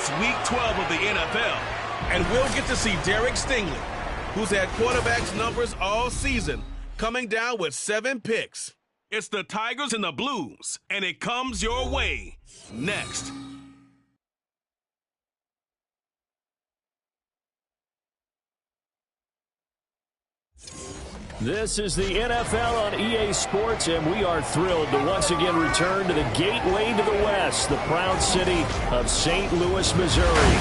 It's Week 12 of the NFL, and we'll get to see Derek Stingley, who's had quarterbacks numbers all season, coming down with 7 picks. It's the Tigers and the Blues, and it comes your way next. This is the NFL on EA Sports, and we are thrilled to once again return to the gateway to the West, the proud city of St. Louis, Missouri.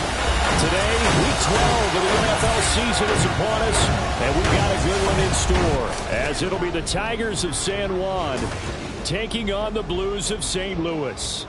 Today, Week 12 of the NFL season is upon us, and we've got a good one in store, as it'll be the Tigers of San Juan taking on the Blues of St. Louis.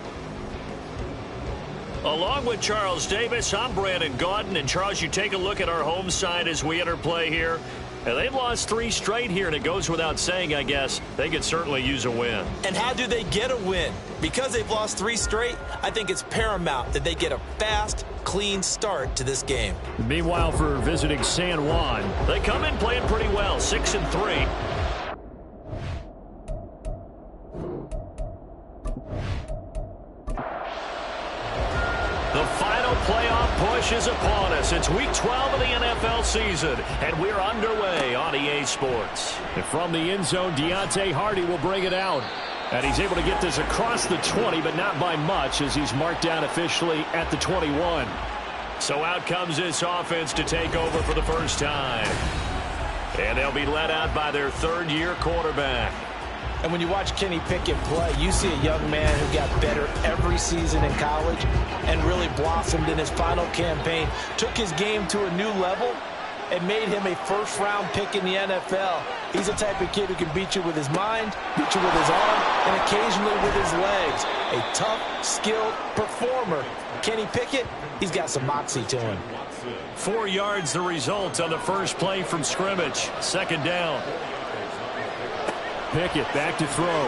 Along with Charles Davis, I'm Brandon Gaudin, and Charles, you take a look at our home side as we enter play here. And they've lost 3 straight here, and it goes without saying, I guess, they could certainly use a win. And how do they get a win? Because they've lost 3 straight, I think it's paramount that they get a fast, clean start to this game. Meanwhile, for visiting San Juan, they come in playing pretty well, 6-3. The final playoff push is upon us. It's Week 12 of the NFL season, and we're underway on EA Sports. And from the end zone, Deontay Hardy will bring it out. And he's able to get this across the 20, but not by much, as he's marked down officially at the 21. So out comes this offense to take over for the first time. And they'll be led out by their third-year quarterback. And when you watch Kenny Pickett play, you see a young man who got better every season in college and really blossomed in his final campaign, took his game to a new level, and made him a first-round pick in the NFL. He's the type of kid who can beat you with his mind, beat you with his arm, and occasionally with his legs. A tough, skilled performer. Kenny Pickett, he's got some moxie to him. 4 yards the result on the first play from scrimmage. Second down. Pickett back to throw.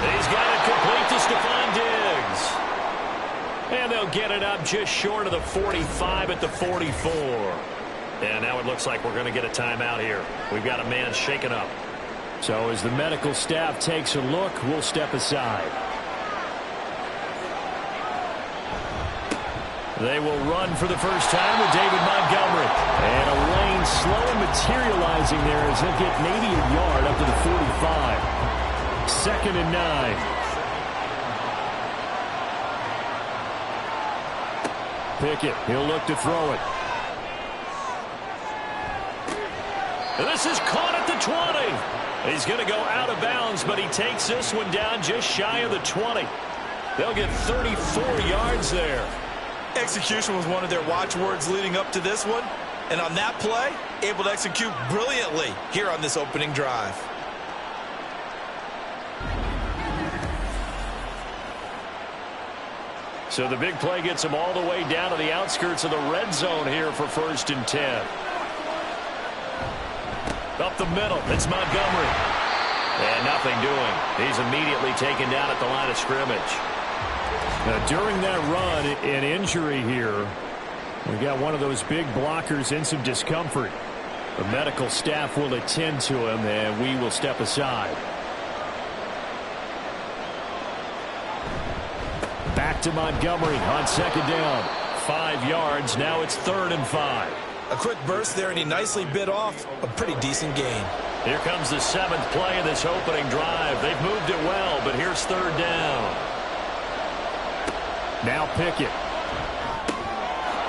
He's got it complete to Stephon Diggs. And they'll get it up just short of the 45 at the 44. And now it looks like we're going to get a timeout here. We've got a man shaken up. So as the medical staff takes a look, we'll step aside. They will run for the first time with David Montgomery. And a lane slow materializing there as he'll get maybe a yard up to the 45. 2nd and 9. Pickett, he'll look to throw it. And this is caught at the 20. He's going to go out of bounds, but he takes this one down just shy of the 20. They'll get 34 yards there. Execution was one of their watchwords leading up to this one. And on that play, able to execute brilliantly here on this opening drive. So the big play gets him all the way down to the outskirts of the red zone here for 1st and 10. Up the middle, it's Montgomery. And nothing doing. He's immediately taken down at the line of scrimmage. Now, during that run, an injury here. We got one of those big blockers in some discomfort. The medical staff will attend to him, and we will step aside. Back to Montgomery on 2nd down. 5 yards. Now it's 3rd and 5. A quick burst there, and he nicely bit off a pretty decent gain. Here comes the 7th play of this opening drive. They've moved it well, but here's 3rd down. Now Pickett.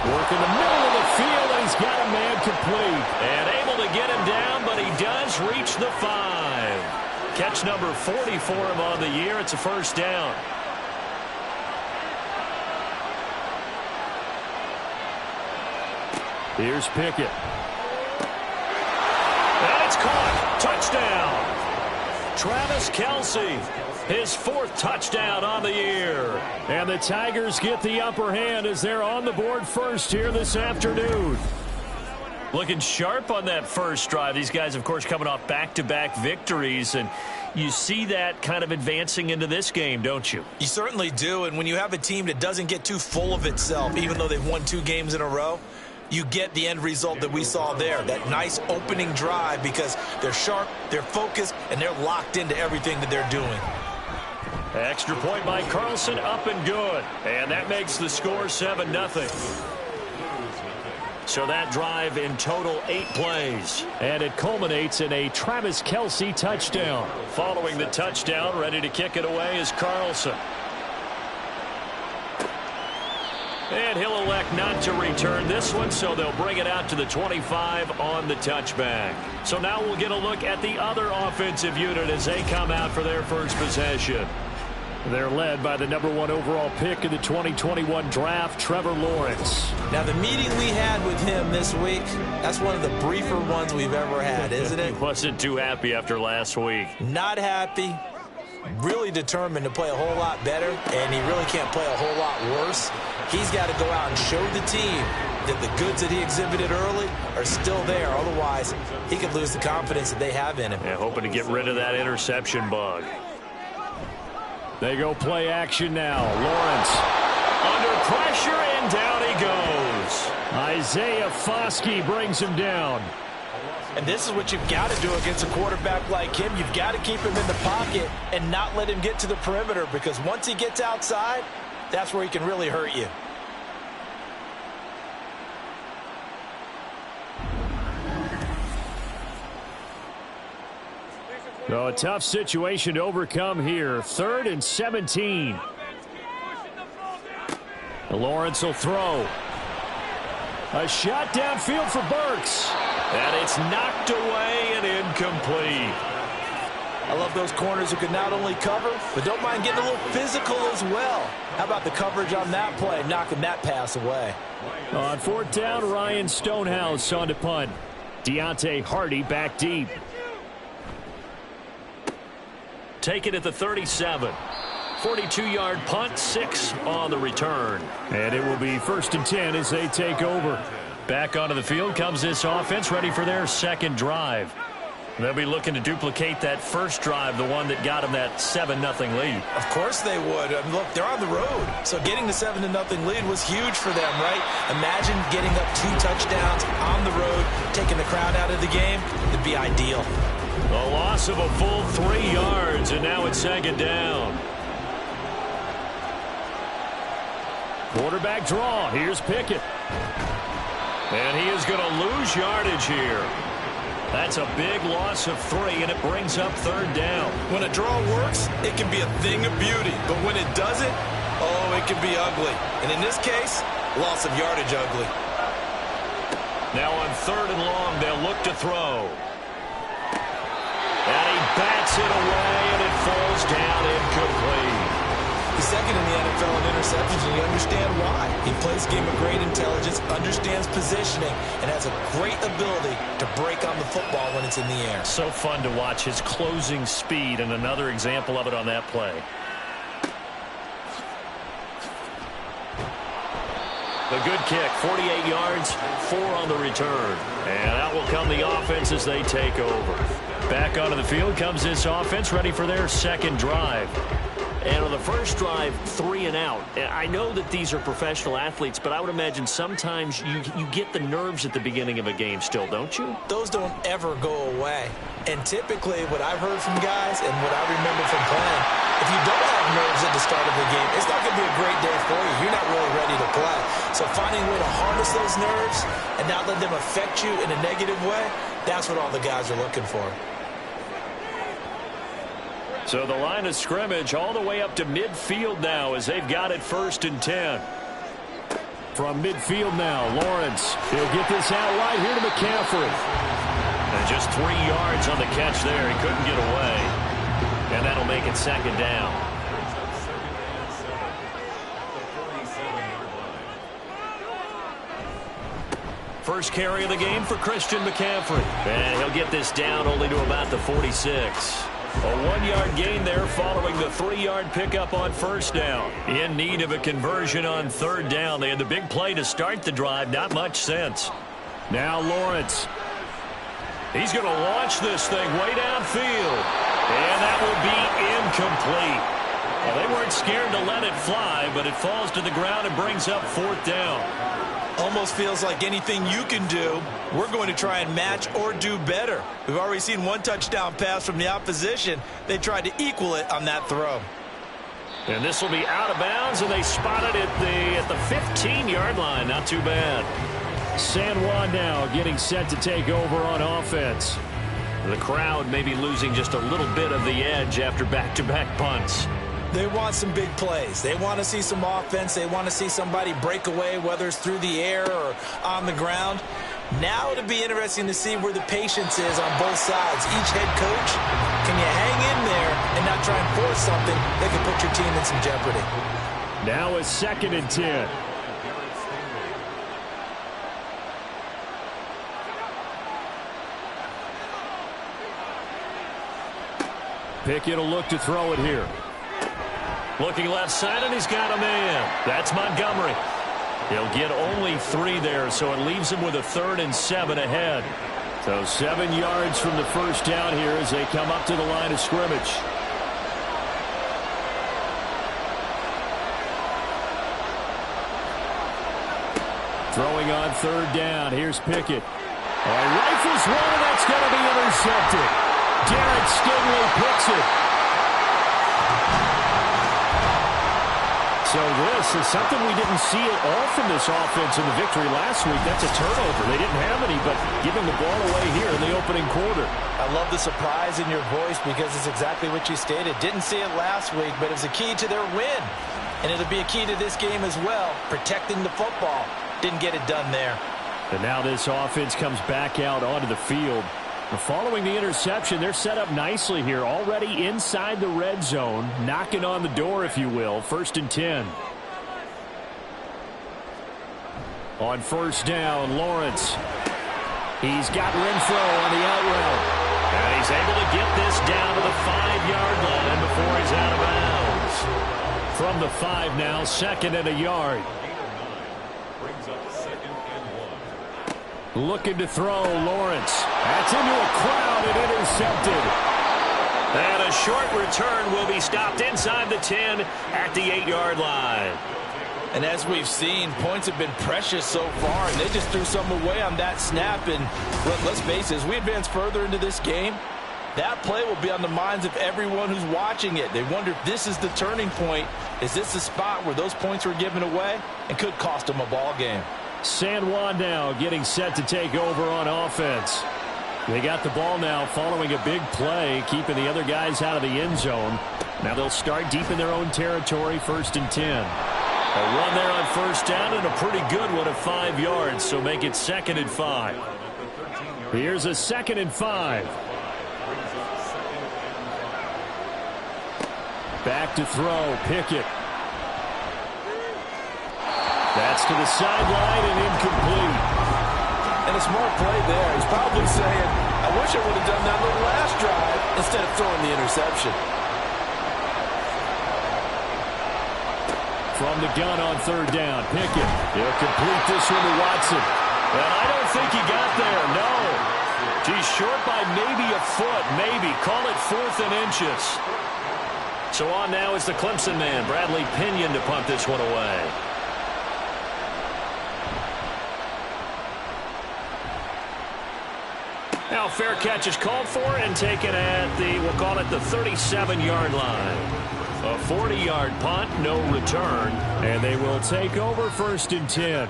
Work in the middle of the field, and he's got a man complete. And able to get him down, but he does reach the 5. Catch number 40 for him on the year. It's a 1st down. Here's Pickett. And it's caught. Touchdown. Travis Kelce, his 4th touchdown on the year. And the Tigers get the upper hand as they're on the board first here this afternoon. Looking sharp on that first drive. These guys, of course, coming off back-to-back victories, and you see that kind of advancing into this game, don't you? You certainly do, and when you have a team that doesn't get too full of itself, even though they've won 2 games in a row, you get the end result that we saw there, that nice opening drive, because they're sharp, they're focused, and they're locked into everything that they're doing. Extra point by Carlson, up and good. And that makes the score 7-0. So that drive in total 8 plays. And it culminates in a Travis Kelce touchdown. Following the touchdown, ready to kick it away is Carlson. And he'll elect not to return this one, so they'll bring it out to the 25 on the touchback. So now we'll get a look at the other offensive unit as they come out for their first possession. They're led by the #1 overall pick in the 2021 draft, Trevor Lawrence. Now, the meeting we had with him this week, that's one of the briefer ones we've ever had, isn't it? He wasn't too happy after last week. Not happy. Really determined to play a whole lot better, and he really can't play a whole lot worse. He's got to go out and show the team that the goods that he exhibited early are still there. Otherwise, he could lose the confidence that they have in him. Yeah, hoping to get rid of that interception bug. They go play action now. Lawrence under pressure, and down he goes. Isaiah Foskey brings him down. And this is what you've got to do against a quarterback like him. You've got to keep him in the pocket and not let him get to the perimeter, because once he gets outside, that's where he can really hurt you. So a tough situation to overcome here. 3rd and 17. Lawrence will throw. A shot downfield for Burks. And it's knocked away and incomplete. I love those corners who can not only cover, but don't mind getting a little physical as well. How about the coverage on that play, knocking that pass away? On 4th down, Ryan Stonehouse on to punt. Deontay Hardy back deep. Take it at the 37. 42-yard punt, 6 on the return. And it will be 1st and 10 as they take over. Back onto the field comes this offense, ready for their second drive. They'll be looking to duplicate that first drive, the one that got them that 7-0 lead. Of course they would. I mean, look, they're on the road, so getting the 7-0 lead was huge for them, right? Imagine getting up 2 touchdowns on the road, taking the crowd out of the game. It'd be ideal. A loss of a full 3 yards, and now it's 2nd down. Quarterback draw. Here's Pickett. And he is going to lose yardage here. That's a big loss of 3, and it brings up 3rd down. When a draw works, it can be a thing of beauty. But when it doesn't, oh, it can be ugly. And in this case, loss of yardage ugly. Now on 3rd and long, they'll look to throw. And he bats it away, and it falls down incomplete. He's 2nd in the NFL in interceptions, and you understand why. He plays a game of great intelligence, understands positioning, and has a great ability to break on the football when it's in the air. So fun to watch his closing speed, and another example of it on that play. A good kick, 48 yards, 4 on the return. And out will come the offense as they take over. Back onto the field comes this offense, ready for their second drive. And on the first drive, 3 and out. I know that these are professional athletes, but I would imagine sometimes you get the nerves at the beginning of a game still, don't you? Those don't ever go away. And typically what I've heard from guys and what I remember from playing, if you don't have nerves at the start of the game, it's not going to be a great day for you. You're not really ready to play. So finding a way to harness those nerves and not let them affect you in a negative way, that's what all the guys are looking for. So the line of scrimmage all the way up to midfield now as they've got it 1st and 10. From midfield now, Lawrence. He'll get this out right here to McCaffrey. And just 3 yards on the catch there. He couldn't get away. And that'll make it 2nd down. First carry of the game for Christian McCaffrey. And he'll get this down only to about the 46. A 1-yard gain there following the 3-yard pickup on 1st down. In need of a conversion on 3rd down. They had the big play to start the drive. Not much sense. Now Lawrence. He's going to launch this thing way downfield. And that will be incomplete. Well, they weren't scared to let it fly, but it falls to the ground and brings up 4th down. Almost feels like anything you can do, we're going to try and match or do better. We've already seen 1 touchdown pass from the opposition. They tried to equal it on that throw. And this will be out of bounds, and they spot it at the 15-yard line. Not too bad. San Juan now getting set to take over on offense. The crowd may be losing just a little bit of the edge after back-to-back punts. They want some big plays. They want to see some offense. They want to see somebody break away, whether it's through the air or on the ground. Now it'll be interesting to see where the patience is on both sides. Each head coach, can you hang in there and not try and force something that can put your team in some jeopardy? Now it's 2nd and 10. Pickett will look to throw it here. Looking left side, and he's got a man. That's Montgomery. He'll get only 3 there, so it leaves him with a 3rd and 7 ahead. So 7 yards from the first down here as they come up to the line of scrimmage. Throwing on 3rd down. Here's Pickett. Rifles one, and that's going to be intercepted. Derek Stingley picks it. So this is something we didn't see at all from this offense in the victory last week. That's a turnover. They didn't have any, but giving the ball away here in the opening quarter. I love the surprise in your voice because it's exactly what you stated. Didn't see it last week, but it was a key to their win. And it'll be a key to this game as well, protecting the football. Didn't get it done there. And now this offense comes back out onto the field. Following the interception, they're set up nicely here, already inside the red zone, knocking on the door, if you will. 1st and 10. On 1st down, Lawrence. He's got Renfro on the out route. And he's able to get this down to the 5-yard line before he's out of bounds. From the 5 now, 2nd and a yard. Looking to throw, Lawrence. That's into a crowd and intercepted. And a short return will be stopped inside the 10 at the 8-yard line. And as we've seen, points have been precious so far, and they just threw some away on that snap. And let's face it, as we advance further into this game, that play will be on the minds of everyone who's watching it. They wonder if this is the turning point. Is this the spot where those points were given away and could cost them a ball game? San Juan now getting set to take over on offense. They got the ball now following a big play, keeping the other guys out of the end zone. Now they'll start deep in their own territory, 1st and 10. A run there on 1st down and a pretty good one of 5 yards, so make it 2nd and 5. Here's a 2nd and 5. Back to throw, Pickett. That's to the sideline and incomplete. And a smart play there. He's probably saying, I wish I would have done that on the last drive instead of throwing the interception. From the gun on 3rd down, Pickett. He'll complete this one to Watson. And I don't think he got there, no. He's short by maybe a foot, maybe. Call it 4th and inches. So on now is the Clemson man, Bradley Pinion, to punt this one away. Now fair catch is called for and taken at we'll call it the 37-yard line. A 40-yard punt, no return, and they will take over 1st and 10.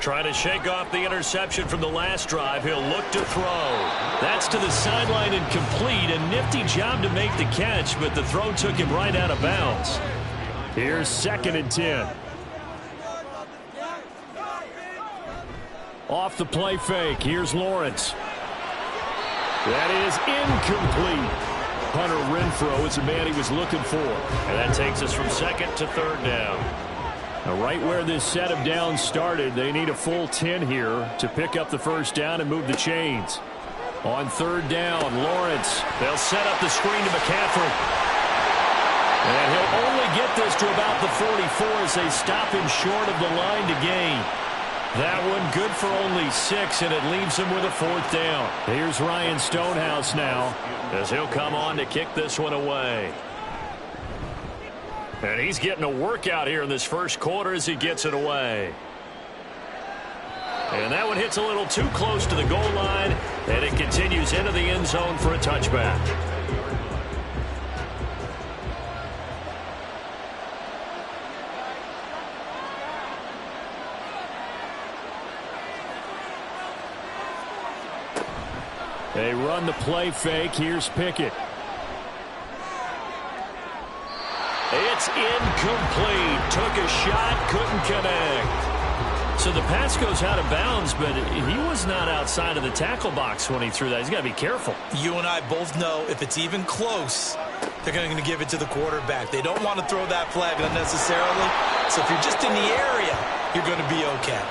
Trying to shake off the interception from the last drive. He'll look to throw. That's to the sideline and complete. A nifty job to make the catch, but the throw took him right out of bounds. Here's 2nd and 10. Off the play fake. Here's Lawrence. That is incomplete. Hunter Renfro is the man he was looking for. And that takes us from 2nd to 3rd down. Now right where this set of downs started, they need a full 10 here to pick up the 1st down and move the chains. On 3rd down, Lawrence. They'll set up the screen to McCaffrey. And he'll only get this to about the 44 as they stop him short of the line to gain. That one good for only 6, and it leaves him with a 4th down. Here's Ryan Stonehouse now as he'll come on to kick this one away. And he's getting a workout here in this first quarter as he gets it away. And that one hits a little too close to the goal line, and it continues into the end zone for a touchback. They run the play fake. Here's Pickett. It's incomplete. Took a shot, couldn't connect. So the pass goes out of bounds, but he was not outside of the tackle box when he threw that. He's got to be careful. You and I both know if it's even close, they're going to give it to the quarterback. They don't want to throw that flag unnecessarily. So if you're just in the area, you're going to be okay.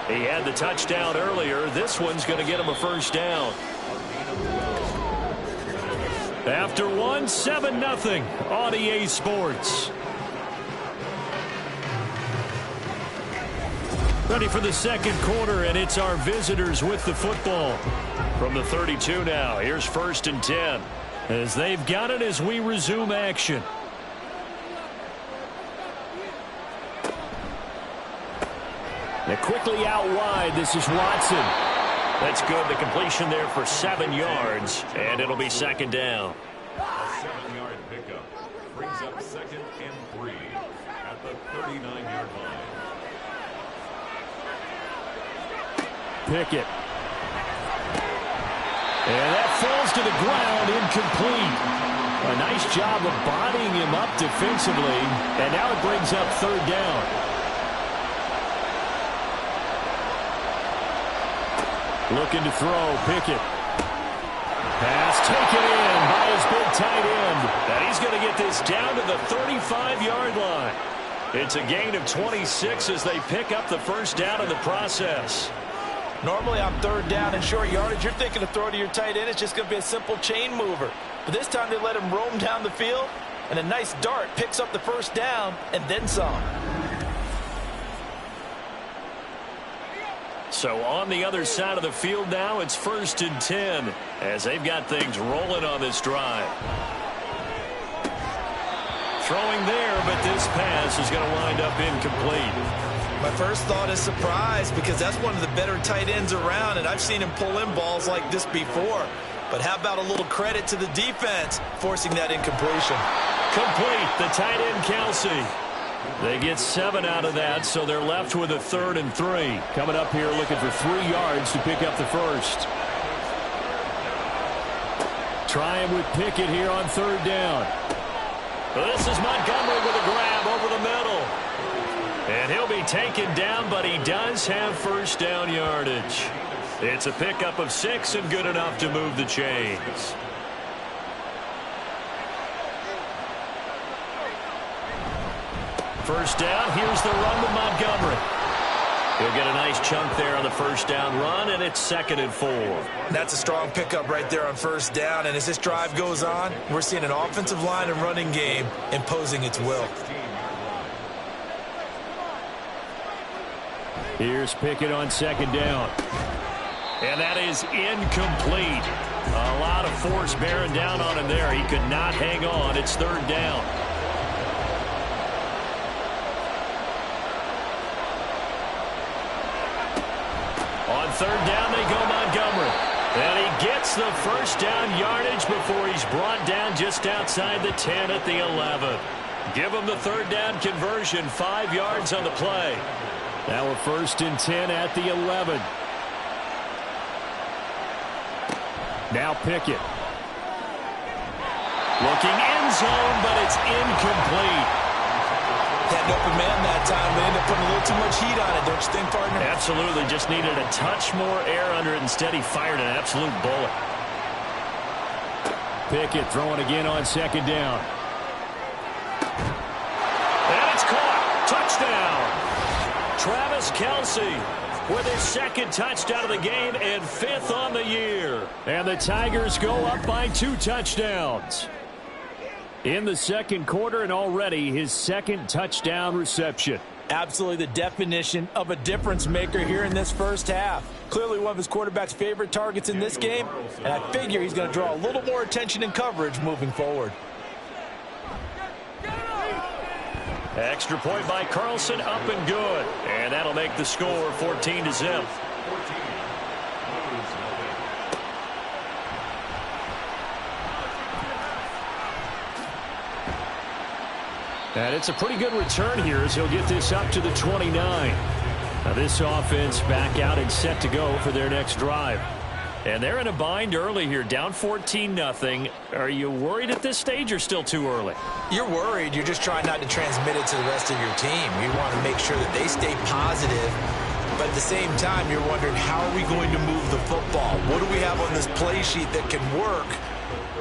He had the touchdown earlier. This one's going to get him a first down. After one, 7-0 on EA Sports. Ready for the second quarter, and it's our visitors with the football. From the 32 now, here's 1st and 10. As they've got it as we resume action. They're quickly out wide. This is Watson. That's good. The completion there for 7 yards, and it'll be 2nd down. A 7-yard pickup brings up 2nd and 3 at the 39-yard line. Pickett. And that falls to the ground, incomplete. A nice job of bodying him up defensively, and now it brings up 3rd down. Looking to throw, Pickett. Pass taken in by his big tight end. And he's going to get this down to the 35-yard line. It's a gain of 26 as they pick up the first down in the process. Normally on 3rd down and short yardage, you're thinking to throw to your tight end. It's just going to be a simple chain mover. But this time they let him roam down the field, and a nice dart picks up the first down and then some. So on the other side of the field now, it's 1st and 10 as they've got things rolling on this drive. Throwing there, but this pass is going to wind up incomplete. My first thought is surprise because that's one of the better tight ends around, and I've seen him pull in balls like this before. But how about a little credit to the defense forcing that incompletion? Complete, the tight end Kelsey. They get 7 out of that, so they're left with a 3rd and 3. Coming up here looking for 3 yards to pick up the first. Trying with Pickett here on 3rd down. This is Montgomery with a grab over the middle. And he'll be taken down, but he does have first down yardage. It's a pickup of 6 and good enough to move the chains. First down, here's the run to Montgomery. He'll get a nice chunk there on the first down run, and it's 2nd and 4. That's a strong pickup right there on first down, and as this drive goes on, we're seeing an offensive line and running game imposing its will. Here's Pickett on 2nd down. And that is incomplete. A lot of force bearing down on him there. He could not hang on. It's 3rd down. On 3rd down, they go Montgomery. And he gets the first down yardage before he's brought down just outside the 10 at the 11. Give him the 3rd down conversion, 5 yards on the play. Now a 1st and 10 at the 11. Now Pickett. Looking end zone, but it's incomplete. Had an open man that time. They ended up putting a little too much heat on it, don't you think, partner? Absolutely. Just needed a touch more air under it. Instead, he fired an absolute bullet. Pickett throwing again on 2nd down. And it's caught. Touchdown. Travis Kelce with his 2nd touchdown of the game and 5th on the year. And the Tigers go up by 2 touchdowns. In the second quarter, and already his 2nd touchdown reception. Absolutely the definition of a difference maker here in this first half. Clearly one of his quarterback's favorite targets in this game, and I figure he's going to draw a little more attention and coverage moving forward. Extra point by Carlson, up and good. And that'll make the score 14-0. And it's a pretty good return here as he'll get this up to the 29. Now this offense back out and set to go for their next drive. And they're in a bind early here, down 14-0. Are you worried at this stage or still too early? You're worried. You're just trying not to transmit it to the rest of your team. You want to make sure that they stay positive. But at the same time, you're wondering, how are we going to move the football? What do we have on this play sheet that can work?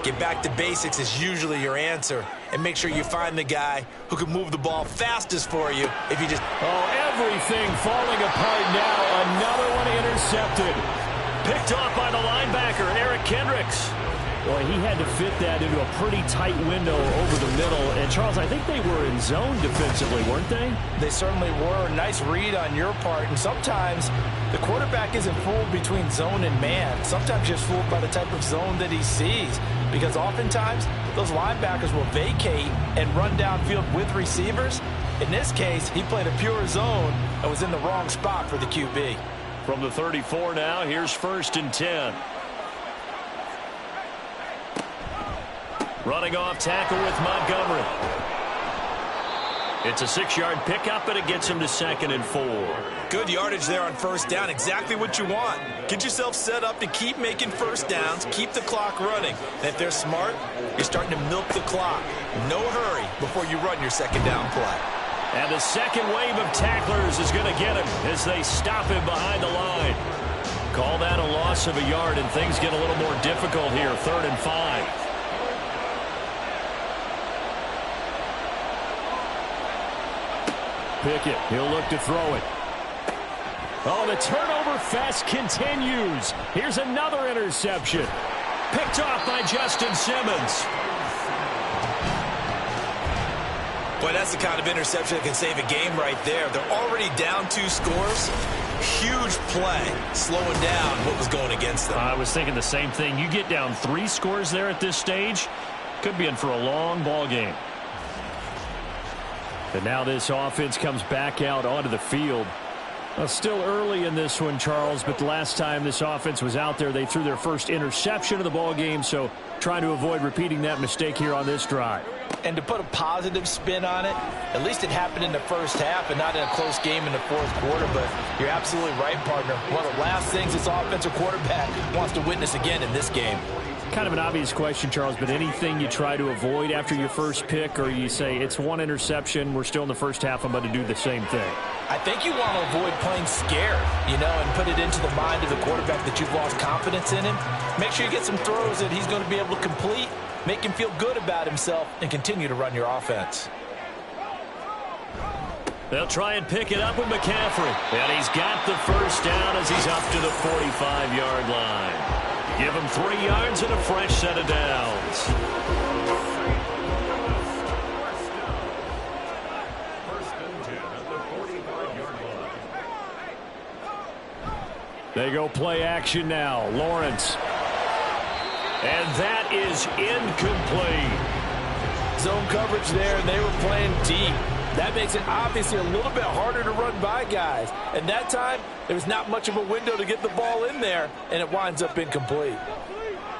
Get back to basics is usually your answer. And make sure you find the guy who can move the ball fastest for you if you just... Oh, everything falling apart now. Another one intercepted. Picked off by the linebacker, Eric Kendricks. Boy, he had to fit that into a pretty tight window over the middle. And, Charles, I think they were in zone defensively, weren't they? They certainly were. Nice read on your part. And sometimes the quarterback isn't fooled between zone and man. Sometimes just fooled by the type of zone that he sees. Because oftentimes, those linebackers will vacate and run downfield with receivers. In this case, he played a pure zone and was in the wrong spot for the QB. From the 34 now, here's 1st and 10. Running off tackle with Montgomery. It's a 6-yard pickup, and it gets him to 2nd and 4. Good yardage there on 1st down. Exactly what you want. Get yourself set up to keep making 1st downs, keep the clock running. And if they're smart, you're starting to milk the clock. No hurry before you run your 2nd down play. And the second wave of tacklers is going to get him as they stop him behind the line. Call that a loss of a yard, and things get a little more difficult here. 3rd and 5. Pickett, he'll look to throw it. Oh, the turnover fest continues. Here's another interception. Picked off by Justin Simmons. Boy, that's the kind of interception that can save a game right there. They're already down 2 scores. Huge play, slowing down what was going against them. I was thinking the same thing. You get down 3 scores there at this stage, could be in for a long ball game. And now this offense comes back out onto the field. Well, still early in this one, Charles, but the last time this offense was out there, they threw their first interception of the ball game, so trying to avoid repeating that mistake here on this drive. And to put a positive spin on it, at least it happened in the first half and not in a close game in the 4th quarter, but you're absolutely right, partner. One of the last things this offensive quarterback wants to witness again in this game. Kind of an obvious question, Charles, but anything you try to avoid after your first pick, or you say it's 1 interception, we're still in the first half, I'm going to do the same thing? I think you want to avoid playing scared, and put it into the mind of the quarterback that you've lost confidence in him. Make sure you get some throws that he's going to be able to complete, make him feel good about himself, and continue to run your offense. They'll try and pick it up with McCaffrey. And he's got the first down as he's up to the 45-yard line. Give him 3 yards and a fresh set of downs. They go play action now. Lawrence. And that is incomplete. Zone coverage there, and they were playing deep. That makes it obviously a little bit harder to run by guys. And that time, there was not much of a window to get the ball in there, and it winds up incomplete.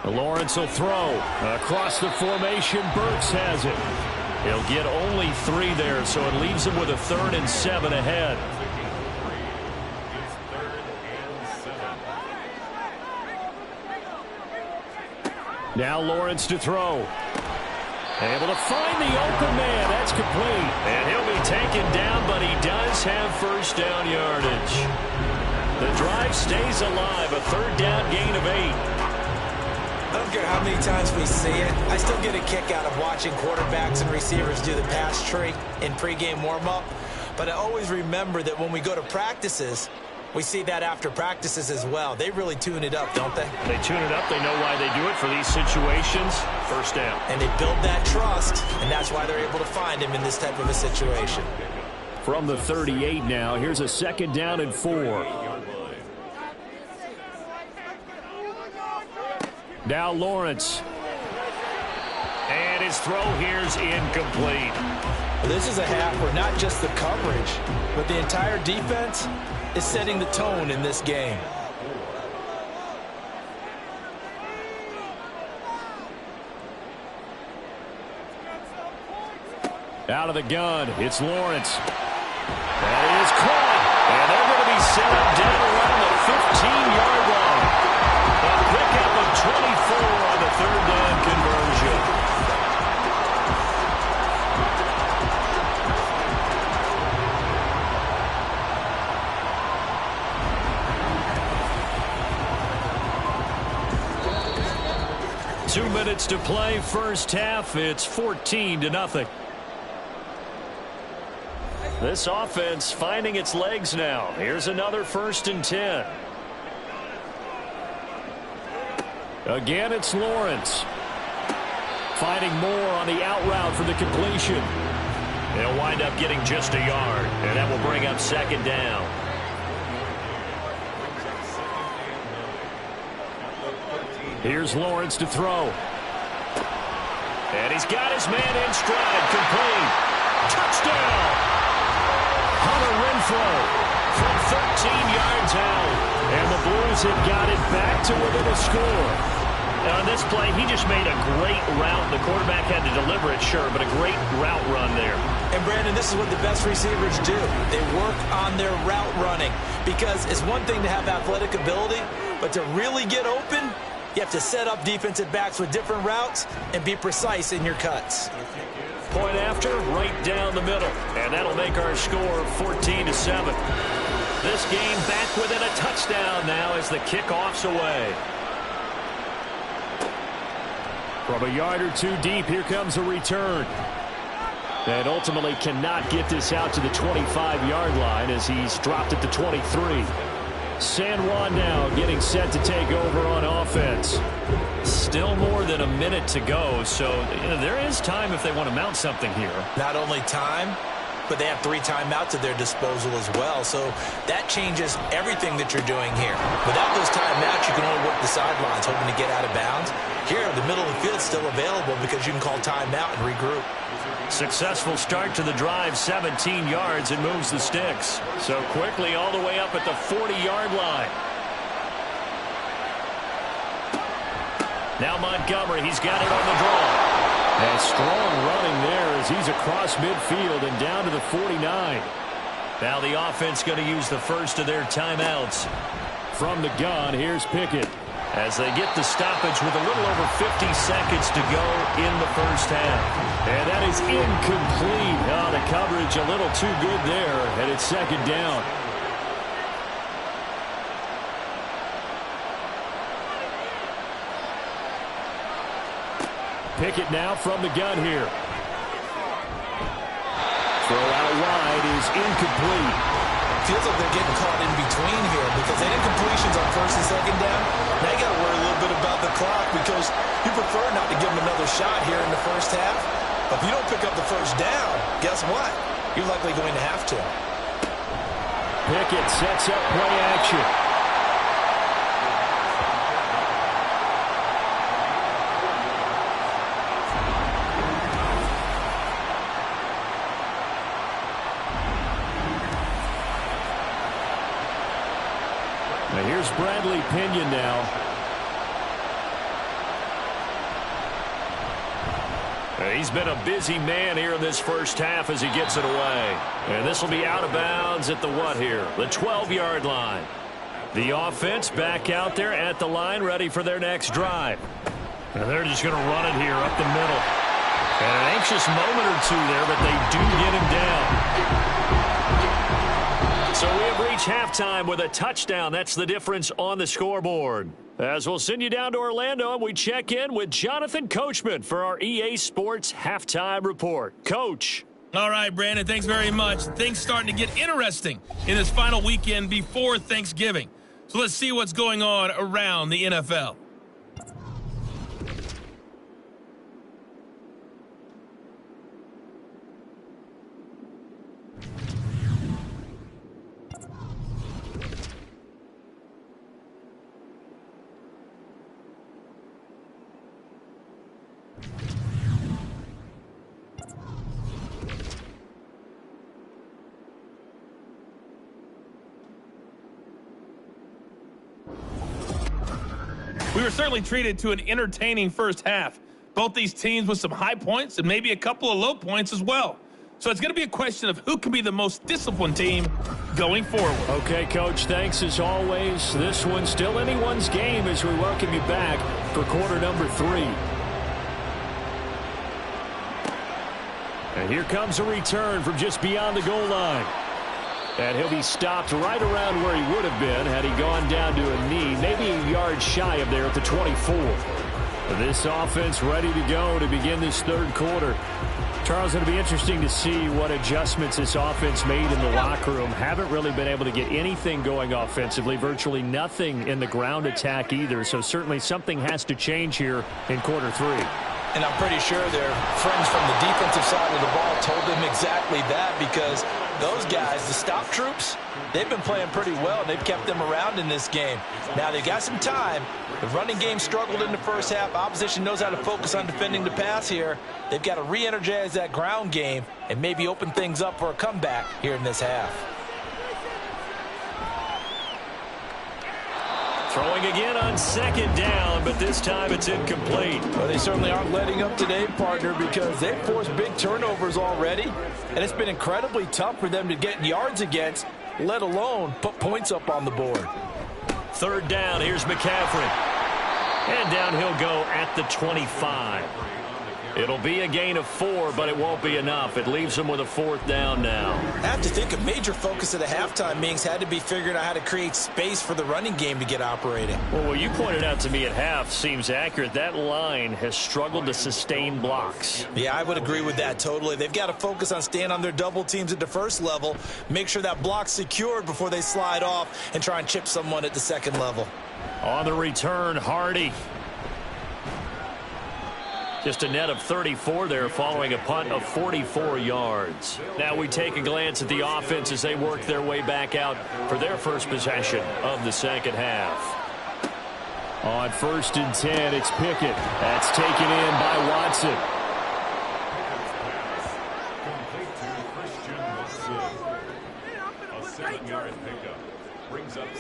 Lawrence will throw. Across the formation, Burks has it. He'll get only 3 there, so it leaves him with a 3rd and 7 ahead. Now Lawrence to throw. Able to find the open man. That's complete. And he'll be taken down, but he does have first down yardage. The drive stays alive. A 3rd down gain of 8. I don't care how many times we see it. I still get a kick out of watching quarterbacks and receivers do the pass tree in pregame warm-up. But I always remember that when we go to practices, we see that after practices as well. They really tune it up, don't they? They tune it up. They know why they do it for these situations. First down. And they build that trust, and that's why they're able to find him in this type of a situation. From the 38 now, here's a 2nd down and 4. Now Lawrence. And his throw here's incomplete. This is a half where not just the coverage, but the entire defense is setting the tone in this game. Out of the gun, it's Lawrence. That is caught. And they're going to be set up down around the 15-yard line. A 2 minutes to play first half. It's 14-0. This offense finding its legs now. Here's another 1st and 10. Again, it's Lawrence. Finding more on the out route for the completion. They'll wind up getting just a yard, and that will bring up 2nd down. Here's Lawrence to throw. And he's got his man in stride. Complete. Touchdown! Hunter Renfrow from 13 yards out. And the Blues have got it back to within a score. On this play, he just made a great route. The quarterback had to deliver it, sure, but a great route run there. And, Brandon, this is what the best receivers do. They work on their route running because it's one thing to have athletic ability, but to really get open, you have to set up defensive backs with different routes and be precise in your cuts. Point after, right down the middle. And that'll make our score 14-7. This game back within a touchdown now as the kickoff's away. From a yard or two deep, here comes a return. And ultimately cannot get this out to the 25-yard line as he's dropped at the 23. San Juan now getting set to take over on offense. Still more than a minute to go, so there is time if they want to mount something here. Not only time, but they have 3 timeouts at their disposal as well, so that changes everything that you're doing here. Without those timeouts, you can only work the sidelines, hoping to get out of bounds. Here, the middle of the field's still available because you can call timeout and regroup. Successful start to the drive, 17 yards, and moves the sticks. So quickly all the way up at the 40-yard line. Now Montgomery, he's got it on the draw. And strong running there as he's across midfield and down to the 49. Now the offense going to use the first of their timeouts. From the gun, here's Pickett. As they get the stoppage with a little over 50 seconds to go in the first half. And that is incomplete. Oh, the coverage a little too good there, and it's 2nd down. Pickett now from the gun here. Throw out wide is incomplete. Feels like they're getting caught in between here because they did completions on 1st and 2nd down. Now you got to worry a little bit about the clock because you prefer not to give them another shot here in the first half. But if you don't pick up the 1st down, guess what? You're likely going to have to. Pickett sets up play action. Here's Bradley Pinion now. He's been a busy man here in this first half as he gets it away. And this will be out of bounds at the what here? The 12-yard line. The offense back out there at the line ready for their next drive. And they're just going to run it here up the middle. And an anxious moment or two there, but they do get him down. So we have reached halftime with a touchdown. That's the difference on the scoreboard. As we'll send you down to Orlando, and we check in with Jonathan Coachman for our EA Sports Halftime Report. Coach. All right, Brandon, thanks very much. Things starting to get interesting in this final weekend before Thanksgiving. So let's see what's going on around the NFL. We were certainly treated to an entertaining first half. Both these teams with some high points and maybe a couple of low points as well. So it's going to be a question of who can be the most disciplined team going forward. Okay, Coach, thanks as always. This one's still anyone's game as we welcome you back for quarter number 3. And here comes a return from just beyond the goal line. And he'll be stopped right around where he would have been had he gone down to a knee, maybe a yard shy of there at the 24. This offense ready to go to begin this third quarter. Charles, it'll be interesting to see what adjustments this offense made in the locker room. Haven't really been able to get anything going offensively, virtually nothing in the ground attack either. So certainly something has to change here in quarter three. And I'm pretty sure their friends from the defensive side of the ball told them exactly that, because those guys, the stop troops, they've been playing pretty well, and they've kept them around in this game. Now, they've got some time. The running game struggled in the first half. Opposition knows how to focus on defending the pass here. They've got to re-energize that ground game and maybe open things up for a comeback here in this half. Throwing again on second down, but this time it's incomplete. Well, they certainly aren't letting up today, partner, because they've forced big turnovers already, and it's been incredibly tough for them to get yards against, let alone put points up on the board. Third down, here's McCaffrey. And down he'll go at the 25. It'll be a gain of 4, but it won't be enough. It leaves them with a fourth down now. I have to think a major focus of the halftime meetings had to be figuring out how to create space for the running game to get operating. Well, what you pointed out to me at half seems accurate. That line has struggled to sustain blocks. Yeah, I would agree with that totally. They've got to focus on staying on their double teams at the first level, make sure that block's secured before they slide off and try and chip someone at the second level. On the return, Hardy. Just a net of 34 there following a punt of 44 yards. Now we take a glance at the offense as they work their way back out for their first possession of the second half. On 1st and 10, it's Pickett. That's taken in by Watson.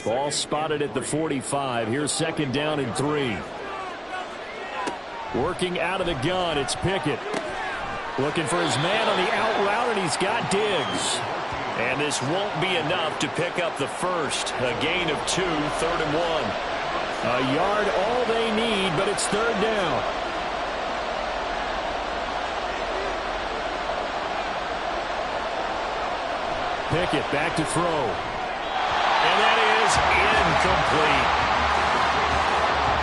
Ball spotted at the 45. Here's 2nd down and 3. Working out of the gun, it's Pickett. Looking for his man on the out route, and he's got Diggs. And this won't be enough to pick up the first. A gain of 2, 3rd and 1. A yard all they need, but it's 3rd down. Pickett back to throw. And that is incomplete.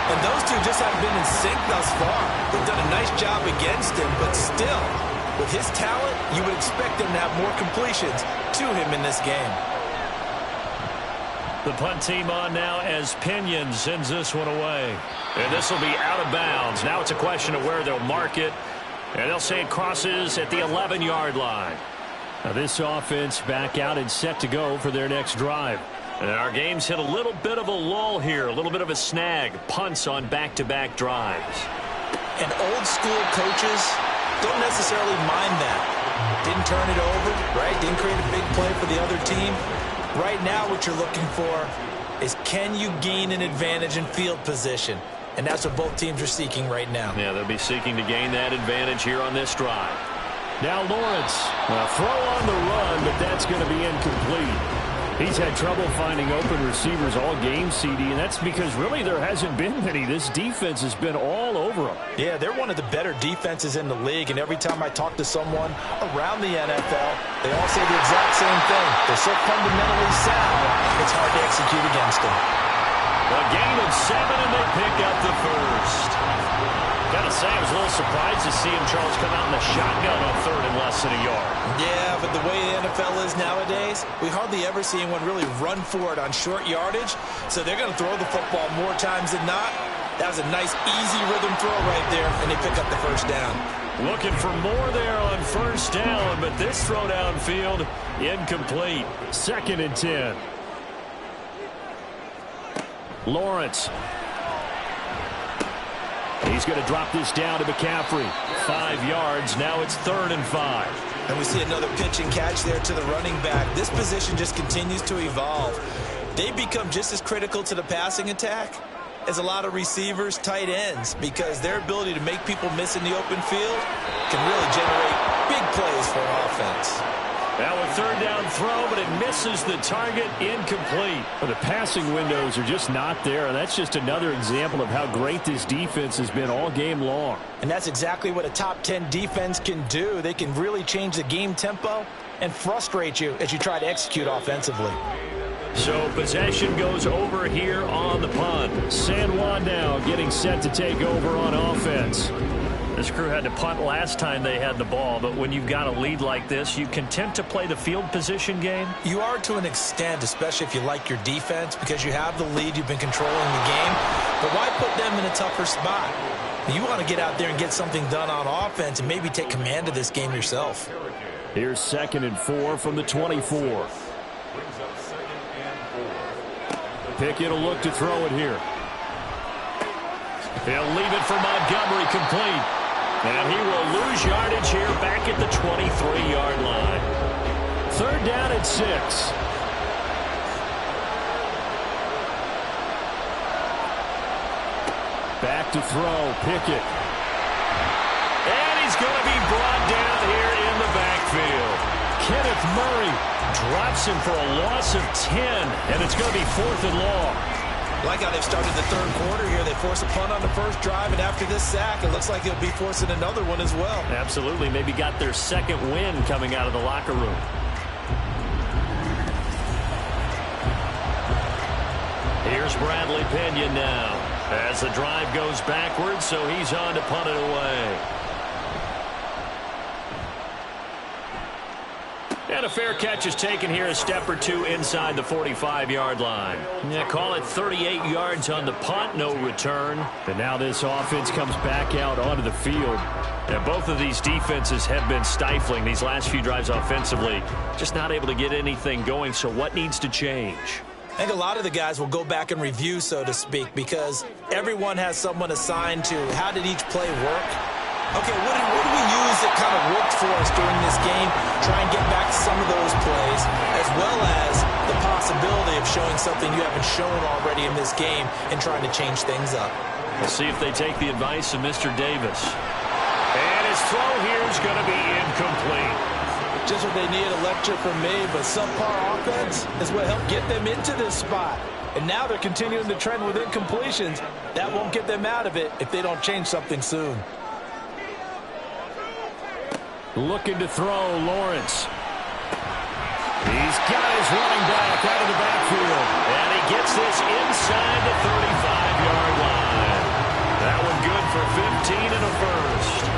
And those two just haven't been in sync thus far. They've done a nice job against him, but still, with his talent, you would expect him to have more completions to him in this game. The punt team on now as Pinion sends this one away. And this will be out of bounds. Now it's a question of where they'll mark it. And they'll say it crosses at the 11-yard line. Now this offense back out and set to go for their next drive. And our game's hit a little bit of a lull here, a little bit of a snag. Punts on back-to-back drives. And old-school coaches don't necessarily mind that. Didn't turn it over, right? Didn't create a big play for the other team. Right now what you're looking for is, can you gain an advantage in field position? And that's what both teams are seeking right now. Yeah, they'll be seeking to gain that advantage here on this drive. Now Lawrence, a throw on the run, but that's going to be incomplete. He's had trouble finding open receivers all game, CD, and that's because really there hasn't been many. This defense has been all over them. Yeah, they're one of the better defenses in the league, and every time I talk to someone around the NFL, they all say the exact same thing. They're so fundamentally sound, it's hard to execute against them. A gain of 7, and they pick up the first. Gotta say, I was a little surprised to see him, Charles, come out in the shotgun on 3rd and less than a yard. Yeah, but the way the NFL is nowadays, we hardly ever see anyone really run for it on short yardage. So they're going to throw the football more times than not. That was a nice, easy rhythm throw right there, and they pick up the first down. Looking for more there on 1st down, but this throw downfield, incomplete. 2nd and 10. Lawrence. He's going to drop this down to McCaffrey. 5 yards. Now it's 3rd and 5. And we see another pitch and catch there to the running back. This position just continues to evolve. They become just as critical to the passing attack as a lot of receivers, tight ends, because their ability to make people miss in the open field can really generate big plays for an offense. Now a 3rd down throw, but it misses the target, incomplete. Well, the passing windows are just not there, and that's just another example of how great this defense has been all game long. And that's exactly what a top 10 defense can do. They can really change the game tempo and frustrate you as you try to execute offensively. So possession goes over here on the punt. San Juan now getting set to take over on offense. This crew had to punt last time they had the ball, but when you've got a lead like this, you content to play the field position game? You are to an extent, especially if you like your defense, because you have the lead, you've been controlling the game. But why put them in a tougher spot? You want to get out there and get something done on offense and maybe take command of this game yourself. Here's 2nd and 4 from the 24. Pickett will look to throw it here. He'll leave it for Montgomery, complete. And he will lose yardage here back at the 23-yard line. 3rd down and 6. Back to throw, Pickett. And he's going to be brought down here in the backfield. Kenneth Murray drops him for a loss of 10, and it's going to be 4th and long. Like how they've started the 3rd quarter here. They force a punt on the first drive, and after this sack, it looks like they'll be forcing another one as well. Absolutely. Maybe got their 2nd win coming out of the locker room. Here's Bradley Pinion now as the drive goes backwards, so he's on to punt it away. And a fair catch is taken here, a step or two inside the 45-yard line. Yeah, call it 38 yards on the punt, no return. And now this offense comes back out onto the field. Yeah, both of these defenses have been stifling these last few drives offensively. Just not able to get anything going, so what needs to change? I think a lot of the guys will go back and review, so to speak, because everyone has someone assigned to how did each play work. Okay, what do we use that kind of worked for us during this game? Try and get back to some of those plays, as well as the possibility of showing something you haven't shown already in this game and trying to change things up. We'll see if they take the advice of Mr. Davis. And his throw here is going to be incomplete. Just what they need, a lecture from me, but subpar offense is what helped get them into this spot. And now they're continuing the trend with incompletions. That won't get them out of it if they don't change something soon. Looking to throw, Lawrence. He's got his running back out of the backfield. And he gets this inside the 35-yard line. That one good for 15 and a first.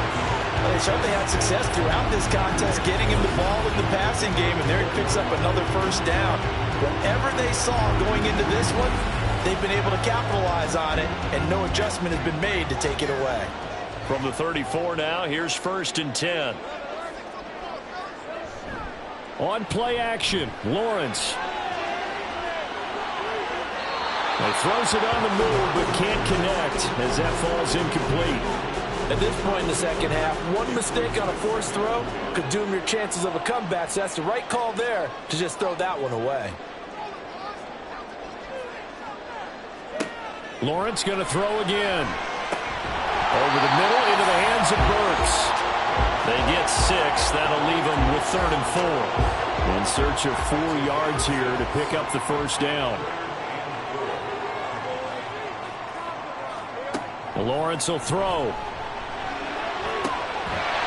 Well, they certainly had success throughout this contest getting him the ball in the passing game, and there he picks up another first down. Whatever they saw going into this one, they've been able to capitalize on it, and no adjustment has been made to take it away. From the 34 now, here's 1st and 10. On play action, Lawrence. He throws it on the move, but can't connect as that falls incomplete. At this point in the second half, one mistake on a forced throw could doom your chances of a comeback, so that's the right call there to just throw that one away. Lawrence going to throw again. Over the middle into the hands of Burks. They get 6. That'll leave them with 3rd and 4. In search of 4 yards here to pick up the first down. Lawrence will throw.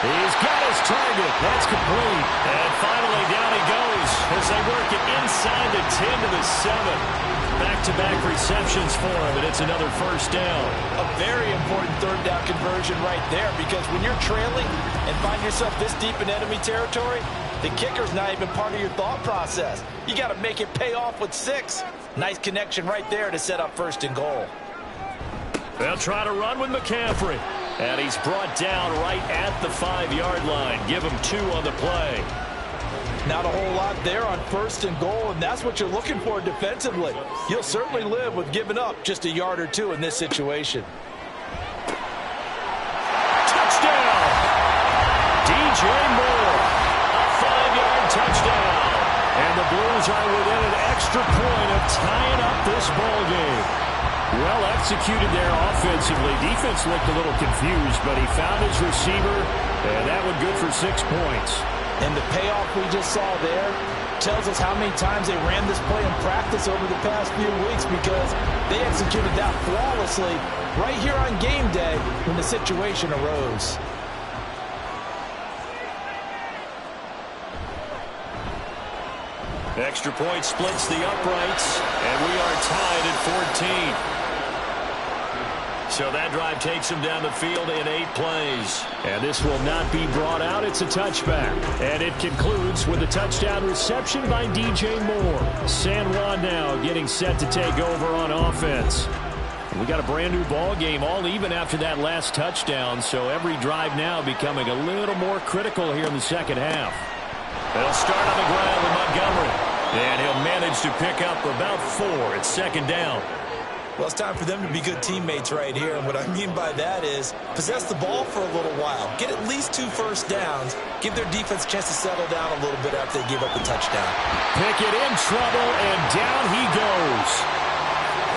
He's got his target. That's complete. And finally down he goes as they work it inside the 10 to the 7. Back-to-back receptions for him, and it's another first down. A very important 3rd down conversion right there, because when you're trailing and find yourself this deep in enemy territory, the kicker's not even part of your thought process. You got to make it pay off with 6. Nice connection right there to set up 1st and goal. They'll try to run with McCaffrey. And he's brought down right at the 5-yard line. Give him 2 on the play. Not a whole lot there on 1st and goal, and that's what you're looking for defensively. You'll certainly live with giving up just a yard or 2 in this situation. Touchdown! DJ Moore. A 5-yard touchdown. And the Blues are within an extra point of tying up this ball game. Well executed there offensively. Defense looked a little confused, but he found his receiver, and that one good for 6 points. And the payoff we just saw there tells us how many times they ran this play in practice over the past few weeks, because they executed that flawlessly right here on game day when the situation arose. Extra point splits the uprights, and we are tied at 14. So that drive takes him down the field in 8 plays. And this will not be brought out. It's a touchback. And it concludes with a touchdown reception by DJ Moore. San Juan now getting set to take over on offense. We got a brand new ball game, all even after that last touchdown. So every drive now becoming a little more critical here in the second half. They'll start on the ground with Montgomery. And he'll manage to pick up about 4 at second down. Well, it's time for them to be good teammates right here. And what I mean by that is possess the ball for a little while. Get at least 2 first downs. Give their defense a chance to settle down a little bit after they give up the touchdown. Pickett in trouble, and down he goes.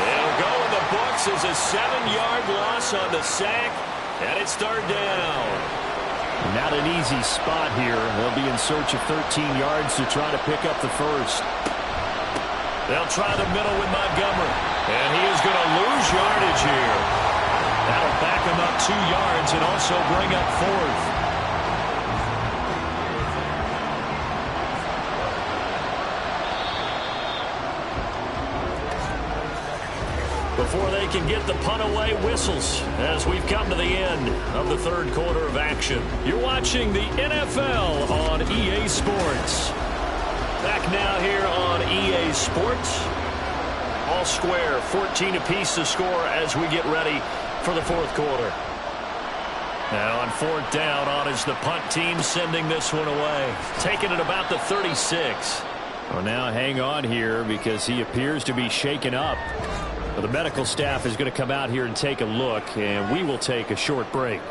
It'll go in the books as a 7-yard loss on the sack. And it's 3rd down. Not an easy spot here. They'll be in search of 13 yards to try to pick up the first. They'll try the middle with Montgomery. And he is going to lose yardage here. That'll back him up 2 yards and also bring up 4th. Before they can get the punt away, whistles as we've come to the end of the 3rd quarter of action. You're watching the NFL on EA Sports. Back now here on EA Sports. All square, 14 apiece to score as we get ready for the 4th quarter. Now on 4th down, on is the punt team sending this one away. Taking it about the 36. Well, now hang on here because he appears to be shaken up. Well, the medical staff is going to come out here and take a look, and we will take a short break.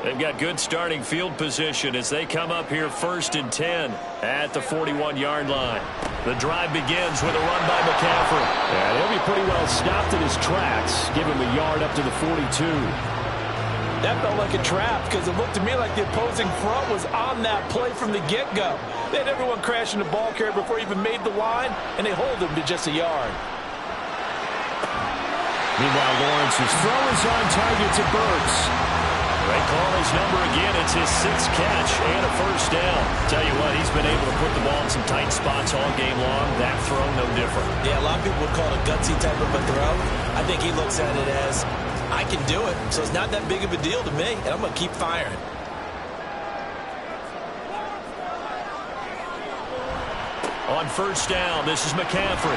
They've got good starting field position as they come up here 1st and 10 at the 41-yard line. The drive begins with a run by McCaffrey. And he'll be pretty well stopped in his tracks. Give him a yard up to the 42. That felt like a trap because it looked to me like the opposing front was on that play from the get-go. They had everyone crashing the ball carrier before he even made the line, and they hold him to just a yard. Meanwhile, Lawrence's throw is on target to Burks. They call his number again. It's his 6th catch and a 1st down. Tell you what, he's been able to put the ball in some tight spots all game long. That throw, no different. Yeah, a lot of people would call it a gutsy type of a throw. I think he looks at it as, I can do it, so it's not that big of a deal to me, and I'm going to keep firing. On 1st down, this is McCaffrey.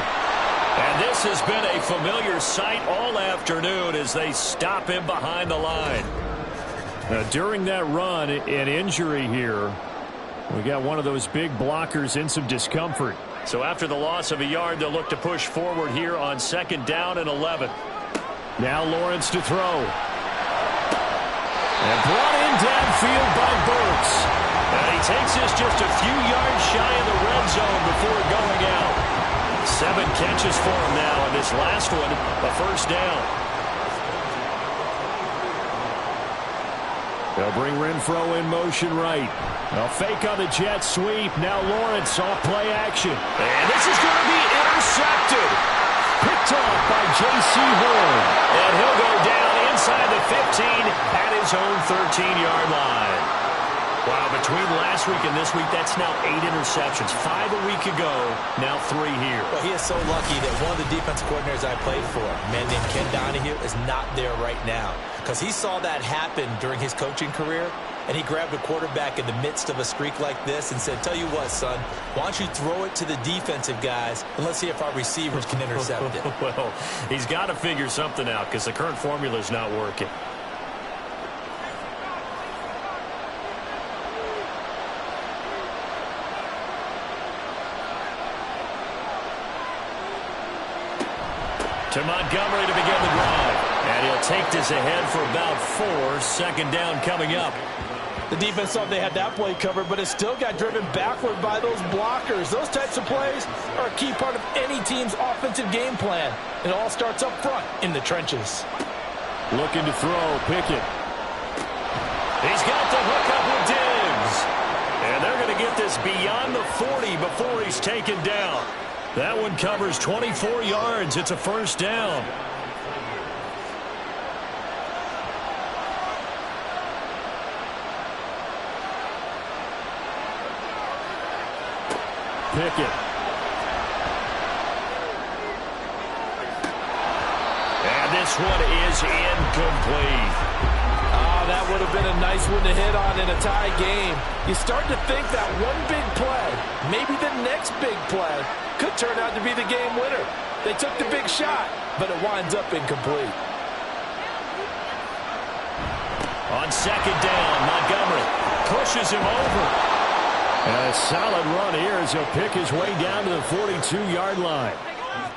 And this has been a familiar sight all afternoon as they stop him behind the line. Now, during that run, an injury here. We got one of those big blockers in some discomfort. So after the loss of a yard, they'll look to push forward here on 2nd down and 11. Now Lawrence to throw. And brought in downfield by Burks. And he takes this just a few yards shy of the red zone before going out. 7 catches for him now, and this last one, a 1st down. They'll bring Renfro in motion right. They'll fake on the jet sweep. Now Lawrence off play action. And this is going to be intercepted. Picked off by J.C. Horn. And he'll go down inside the 15 at his own 13-yard line. Wow, between last week and this week, that's now 8 interceptions. 5 a week ago, now 3 here. Well, he is so lucky that one of the defense coordinators I played for, a man named Ken Donahue, is not there right now. Because he saw that happen during his coaching career, and he grabbed a quarterback in the midst of a streak like this and said, tell you what, son, why don't you throw it to the defensive guys, and let's see if our receivers can intercept it. Well, he's got to figure something out because the current formula is not working. To Montgomery to begin the drive. And he'll take this ahead for about 4. 2nd down coming up. The defense thought they had that play covered, but it still got driven backward by those blockers. Those types of plays are a key part of any team's offensive game plan. It all starts up front in the trenches. Looking to throw, Pickett. He's got the hook up with Diggs. And they're going to get this beyond the 40 before he's taken down. That one covers 24 yards. It's a 1st down. Pickett. And this one is incomplete. That would have been a nice one to hit on in a tie game. You start to think that one big play, maybe the next big play, could turn out to be the game winner. They took the big shot, but it winds up incomplete. On second down, Montgomery pushes him over. And a solid run here as he'll pick his way down to the 42-yard line.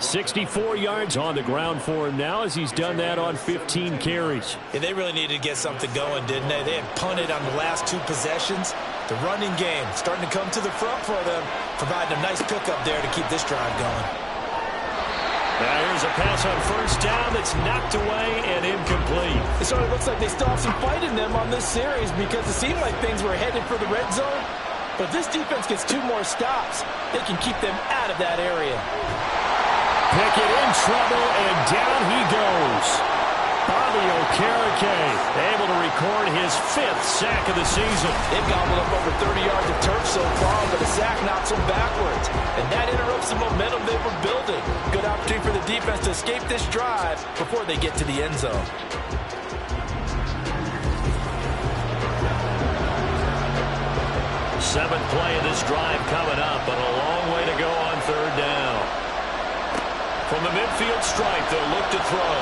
64 yards on the ground for him now as he's done that on 15 carries. Yeah, they really needed to get something going, didn't they? They had punted on the last 2 possessions. The running game starting to come to the front for them, providing a nice pickup there to keep this drive going. Now here's a pass on first down that's knocked away and incomplete. It sort of looks like they still have some fight in them on this series because it seemed like things were headed for the red zone. But this defense gets 2 more stops. They can keep them out of that area. Pickett in trouble, and down he goes. Bobby Okereke able to record his 5th sack of the season. They've gobbled up over 30 yards of turf so far, but a sack knocks them backwards. And that interrupts the momentum they were building. Good opportunity for the defense to escape this drive before they get to the end zone. Seventh play of this drive coming up, but a long way to go on third down. From the midfield stripe, they'll look to throw.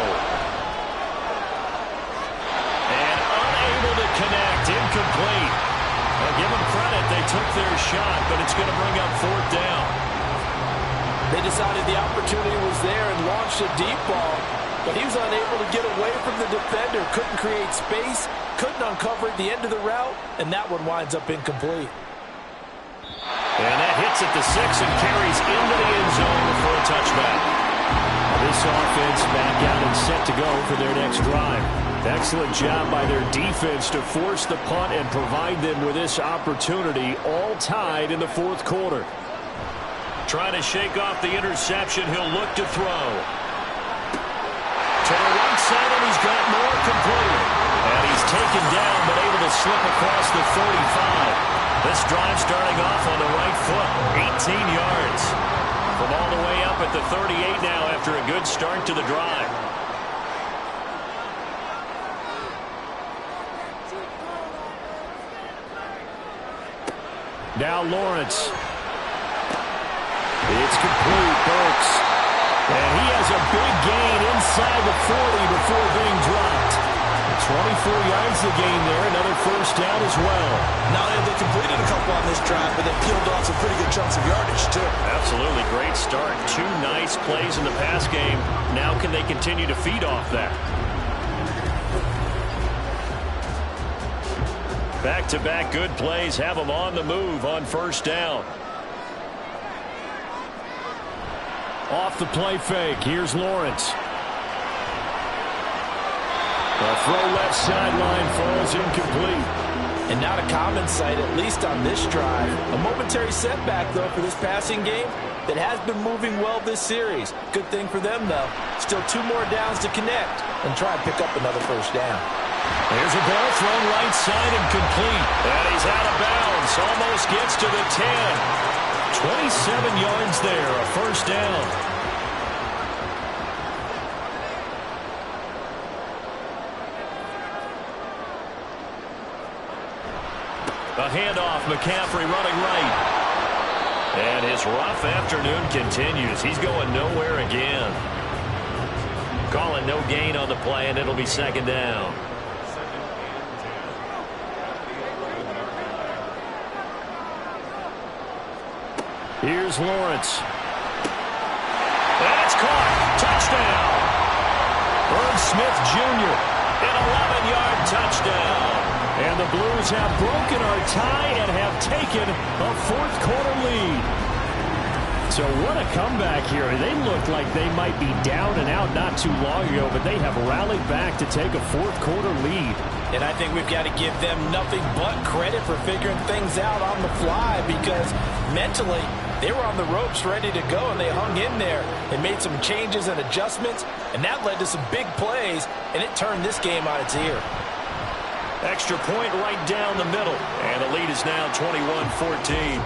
And unable to connect, incomplete. I'll give them credit, they took their shot, but it's going to bring up fourth down. They decided the opportunity was there and launched a deep ball, but he was unable to get away from the defender, couldn't create space, couldn't uncover at the end of the route, and that one winds up incomplete. And that hits at the 6 and carries into the end zone for a touchback. This offense back out and set to go for their next drive. Excellent job by their defense to force the punt and provide them with this opportunity, all tied in the 4th quarter. Trying to shake off the interception, he'll look to throw. To the right side, and he's got more complete. And he's taken down, but able to slip across the 35. This drive starting off on the right foot, 18 yards. From all the way up at the 38 now after a good start to the drive. Now Lawrence. It's complete, Burks. And he has a big gain inside the 40 before being dropped. 24 yards to gain there, another first down as well. Not only have they completed a couple on this drive, but they've peeled off some pretty good chunks of yardage, too. Absolutely great start. 2 nice plays in the pass game. Now can they continue to feed off that? Back-to-back good plays have them on the move on first down. Off the play fake, here's Lawrence. The throw left sideline falls incomplete. And not a common sight, at least on this drive. A momentary setback, though, for this passing game that has been moving well this series. Good thing for them, though. Still 2 more downs to connect and try and pick up another first down. There's a ball thrown right side and complete. And he's out of bounds. Almost gets to the 10. 27 yards there, a first down. A handoff, McCaffrey running right. And his rough afternoon continues. He's going nowhere again. Calling no gain on the play, and it'll be second down. Here's Lawrence. And it's caught. Touchdown. Irv Smith Jr. An 11-yard touchdown. And the Blues have broken our tie and have taken a 4th quarter lead. So what a comeback here. They looked like they might be down and out not too long ago, but they have rallied back to take a 4th quarter lead. And I think we've got to give them nothing but credit for figuring things out on the fly because mentally they were on the ropes ready to go and they hung in there and made some changes and adjustments, and that led to some big plays, and it turned this game on its ear. Extra point right down the middle. And the lead is now 21-14.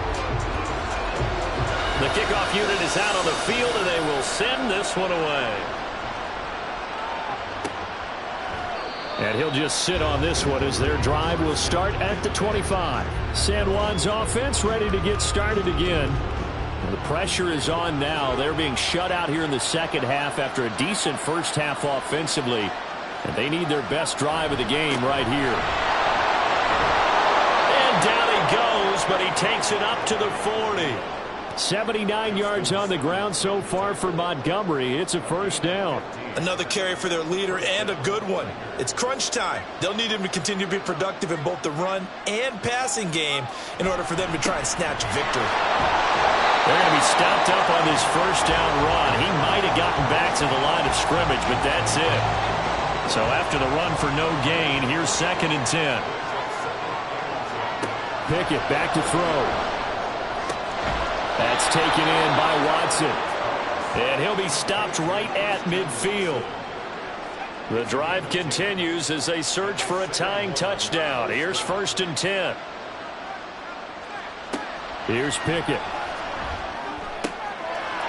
The kickoff unit is out on the field, and they will send this one away. And he'll just sit on this one as their drive will start at the 25. San Juan's offense ready to get started again. The pressure is on now. They're being shut out here in the second half after a decent first half offensively. And they need their best drive of the game right here. And down he goes, but he takes it up to the 40. 79 yards on the ground so far for Montgomery. It's a first down. Another carry for their leader and a good one. It's crunch time. They'll need him to continue to be productive in both the run and passing game in order for them to try and snatch victory. They're going to be stopped up on this first down run. He might have gotten back to the line of scrimmage, but that's it. So after the run for no gain, here's 2nd and 10. Pickett back to throw. That's taken in by Watson. And he'll be stopped right at midfield. The drive continues as they search for a tying touchdown. Here's 1st and 10. Here's Pickett.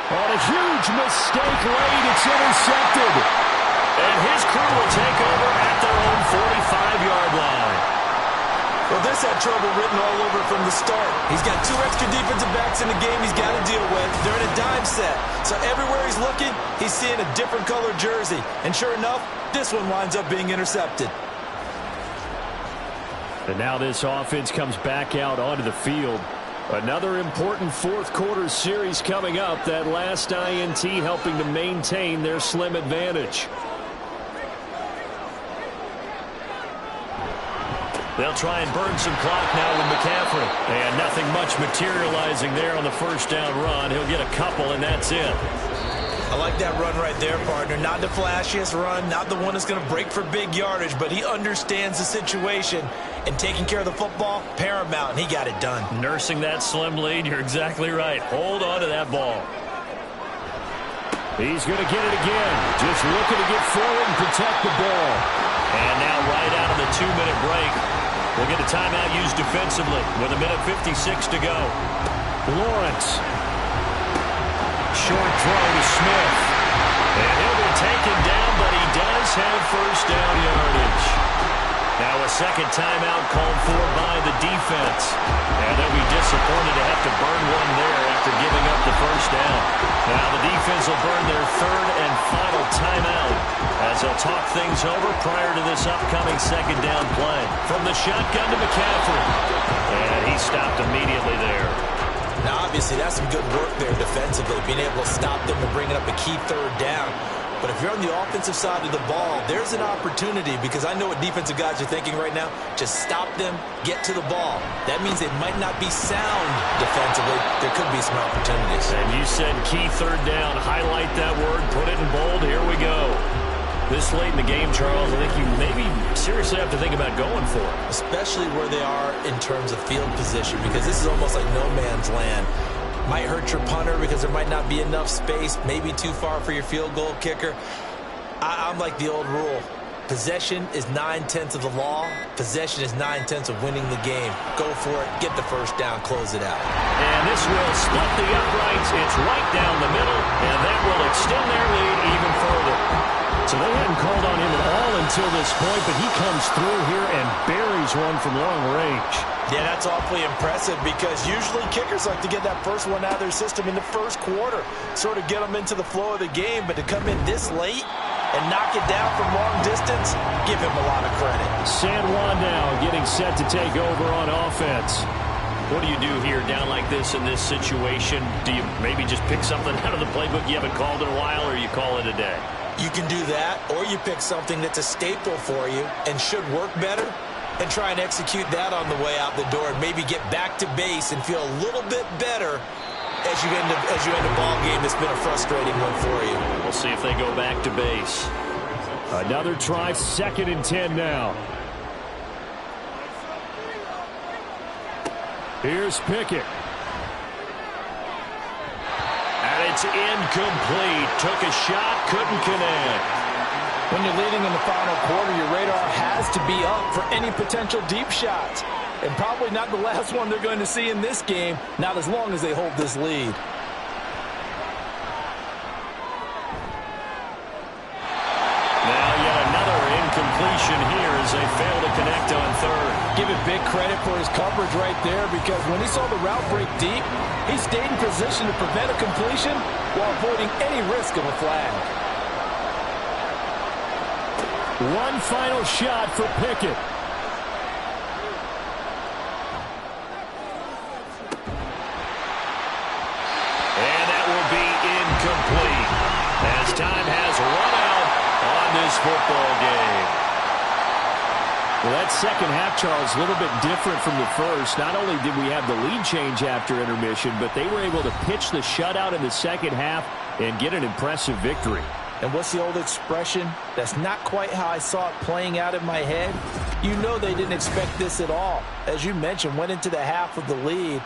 On a huge mistake late, it's intercepted. And his crew will take over at their own 45-yard line. Well, this had trouble written all over from the start. He's got 2 extra defensive backs in the game he's got to deal with. They're in a dime set. So everywhere he's looking, he's seeing a different color jersey. And sure enough, this one winds up being intercepted. And now this offense comes back out onto the field. Another important fourth quarter series coming up. That last INT helping to maintain their slim advantage. They'll try and burn some clock now with McCaffrey. And nothing much materializing there on the first down run. He'll get a couple, and that's it. I like that run right there, partner. Not the flashiest run, not the one that's going to break for big yardage, but he understands the situation, and taking care of the football, paramount, and he got it done. Nursing that slim lead, you're exactly right. Hold on to that ball. He's going to get it again. Just looking to get forward and protect the ball. And now right out of the 2-minute break, we'll get a timeout used defensively with 1:56 to go. Lawrence. Short throw to Smith. And he'll be taken down, but he does have first down yardage. Now a second timeout called for by the defense. And they'll be disappointed to have to burn one there after giving up the first down. Now the defense will burn their 3rd and final timeout as they'll talk things over prior to this upcoming second down play. From the shotgun to McCaffrey. And he stopped immediately there. Now, obviously, that's some good work there defensively, being able to stop them and bringing up a key 3rd down. But if you're on the offensive side of the ball, there's an opportunity, because I know what defensive guys are thinking right now. Just stop them, get to the ball. That means they might not be sound defensively. There could be some opportunities. And you said key 3rd down. Highlight that word. Put it in bold. Here we go. This late in the game, Charles, I think you maybe seriously have to think about going for it. Especially where they are in terms of field position, because this is almost like no man's land. Might hurt your punter because there might not be enough space, maybe too far for your field goal kicker. I'm like the old rule. Possession is 9/10 of the law. Possession is 9/10 of winning the game. Go for it. Get the first down. Close it out. And this will split the uprights. It's right down the middle, and that will extend their lead even further. So they hadn't called on him at all until this point, but he comes through here and buries one from long range. Yeah, that's awfully impressive, because usually kickers like to get that first one out of their system in the first quarter, sort of get them into the flow of the game, but to come in this late and knock it down from long distance, give him a lot of credit. San Juan now getting set to take over on offense. What do you do here down like this in this situation? Do you maybe just pick something out of the playbook you haven't called in a while, or you call it a day? You can do that, or you pick something that's a staple for you and should work better, and try and execute that on the way out the door, and maybe get back to base and feel a little bit better as you end a ball game that's been a frustrating one for you. We'll see if they go back to base. Another try, 2nd and 10 now. Here's Pickett. And it's incomplete. Took a shot, couldn't connect. When you're leading in the final quarter, your radar has to be up for any potential deep shots. And probably not the last one they're going to see in this game, not as long as they hold this lead. as they fail to connect on third. Give it big credit for his coverage right there, because when he saw the route break deep, he stayed in position to prevent a completion while avoiding any risk of a flag. One final shot for Pickett. And that will be incomplete, as time has run out on this football game. Well, that second half, Charles, a little bit different from the first. Not only did we have the lead change after intermission, but they were able to pitch the shutout in the second half and get an impressive victory. And what's the old expression? That's not quite how I saw it playing out in my head. You know they didn't expect this at all. As you mentioned, went into the half with the lead.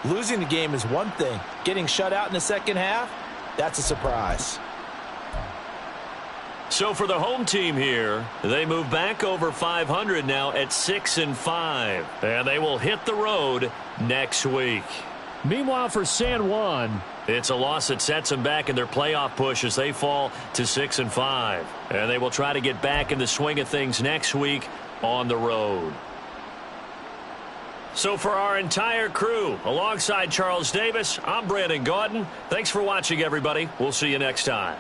Losing the game is one thing. Getting shut out in the second half, that's a surprise. So for the home team here, they move back over 500 now at 6-5. And they will hit the road next week. Meanwhile, for San Juan, it's a loss that sets them back in their playoff push as they fall to 6-5. And they will try to get back in the swing of things next week on the road. So for our entire crew, alongside Charles Davis, I'm Brandon Gaudin. Thanks for watching, everybody. We'll see you next time.